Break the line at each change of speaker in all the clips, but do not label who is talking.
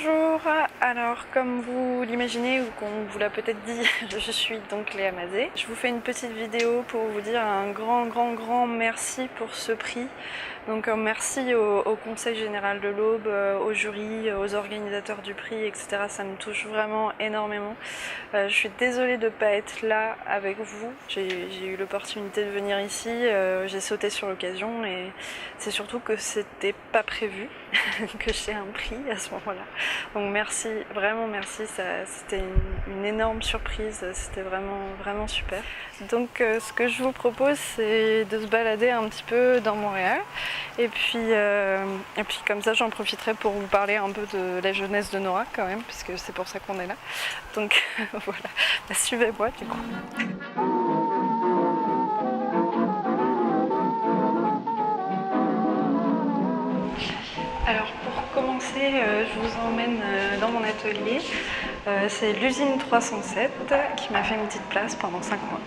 Bonjour, alors comme vous l'imaginez ou qu'on vous l'a peut-être dit, je suis donc Léa Mazet. Je vous fais une petite vidéo pour vous dire un grand merci pour ce prix. Donc merci au Conseil Général de l'Aube, au jury, aux organisateurs du prix, etc. Ça me touche vraiment énormément. Je suis désolée de ne pas être là avec vous. J'ai eu l'opportunité de venir ici, j'ai sauté sur l'occasion et c'est surtout que c'était pas prévu que j'ai un prix à ce moment-là. Donc merci, vraiment merci, c'était une énorme surprise, c'était vraiment super. Donc ce que je vous propose, c'est de se balader un petit peu dans Montréal et puis comme ça j'en profiterai pour vous parler un peu de la jeunesse de Nora quand même, puisque c'est pour ça qu'on est là. Donc voilà, suivez-moi du coup. Alors pour commencer, je vous emmène dans mon atelier. C'est l'usine 307 qui m'a fait une petite place pendant 5 mois.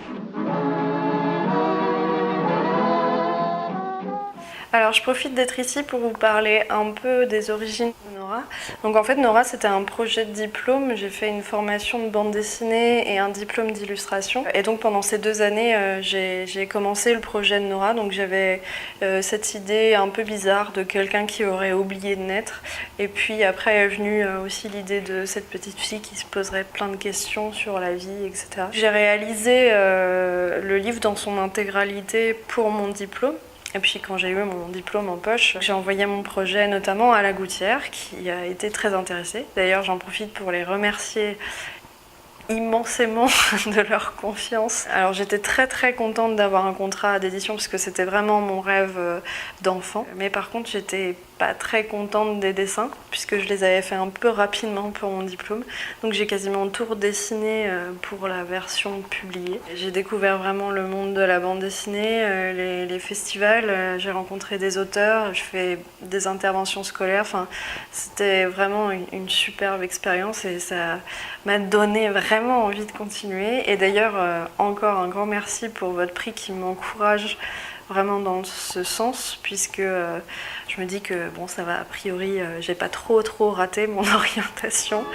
Alors je profite d'être ici pour vous parler un peu des origines de Nora. Donc en fait Nora c'était un projet de diplôme, j'ai fait une formation de bande dessinée et un diplôme d'illustration. Et donc pendant ces 2 années j'ai commencé le projet de Nora, donc j'avais cette idée un peu bizarre de quelqu'un qui aurait oublié de naître. Et puis après est venue aussi l'idée de cette petite fille qui se poserait plein de questions sur la vie, etc. J'ai réalisé le livre dans son intégralité pour mon diplôme. Et puis quand j'ai eu mon diplôme en poche, j'ai envoyé mon projet notamment à la Gouttière qui a été très intéressée. D'ailleurs j'en profite pour les remercier immensément de leur confiance. Alors j'étais très contente d'avoir un contrat d'édition parce que c'était vraiment mon rêve d'enfant. Mais par contre j'étais pas très contente des dessins puisque je les avais fait un peu rapidement pour mon diplôme. Donc j'ai quasiment tout redessiné pour la version publiée. J'ai découvert vraiment le monde de la bande dessinée, les festivals, j'ai rencontré des auteurs, je fais des interventions scolaires. Enfin, c'était vraiment une superbe expérience et ça m'a donné vraiment envie de continuer. Et d'ailleurs, encore un grand merci pour votre prix qui m'encourage vraiment dans ce sens, puisque je me dis que bon, ça va, a priori, j'ai pas trop raté mon orientation.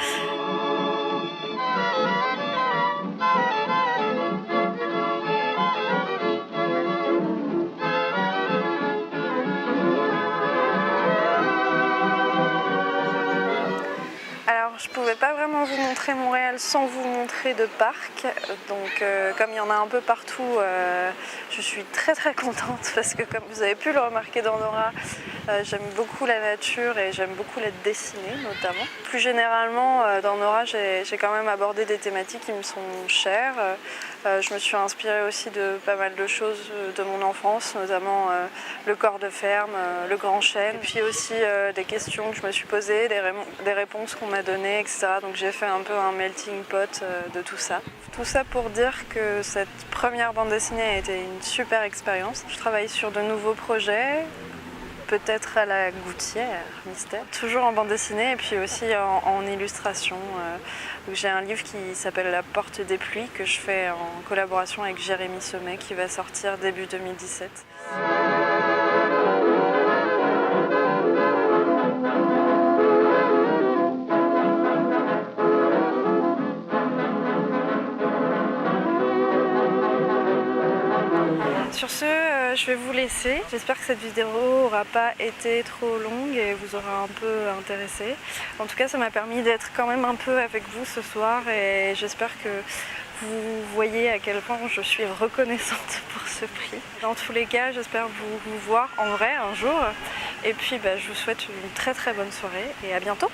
Alors, je pouvais pas vraiment vous montrer Montréal sans vous montrer de parcs. Donc, comme il y en a un peu partout, je suis très contente parce que, comme vous avez pu le remarquer dans Nora, j'aime beaucoup la nature et j'aime beaucoup la dessiner notamment. Plus généralement, dans Nora, j'ai quand même abordé des thématiques qui me sont chères. Je me suis inspirée aussi de pas mal de choses de mon enfance, notamment le corps de ferme, le grand chêne, et puis aussi des questions que je me suis posées, des réponses qu'on m'a données, etc. Donc j'ai fait un peu un melting pot de tout ça. Tout ça pour dire que cette première bande dessinée a été une super expérience. Je travaille sur de nouveaux projets, peut-être à la Gouttière, mystère. Toujours en bande dessinée et puis aussi en illustration. J'ai un livre qui s'appelle La Porte des Pluies que je fais en collaboration avec Jérémy Sommet qui va sortir début 2017. Sur ce, je vais vous laisser. J'espère que cette vidéo n'aura pas été trop longue et vous aura un peu intéressé. En tout cas, ça m'a permis d'être quand même un peu avec vous ce soir et j'espère que vous voyez à quel point je suis reconnaissante pour ce prix. Dans tous les cas, j'espère vous voir en vrai un jour. Et puis, je vous souhaite une très bonne soirée et à bientôt.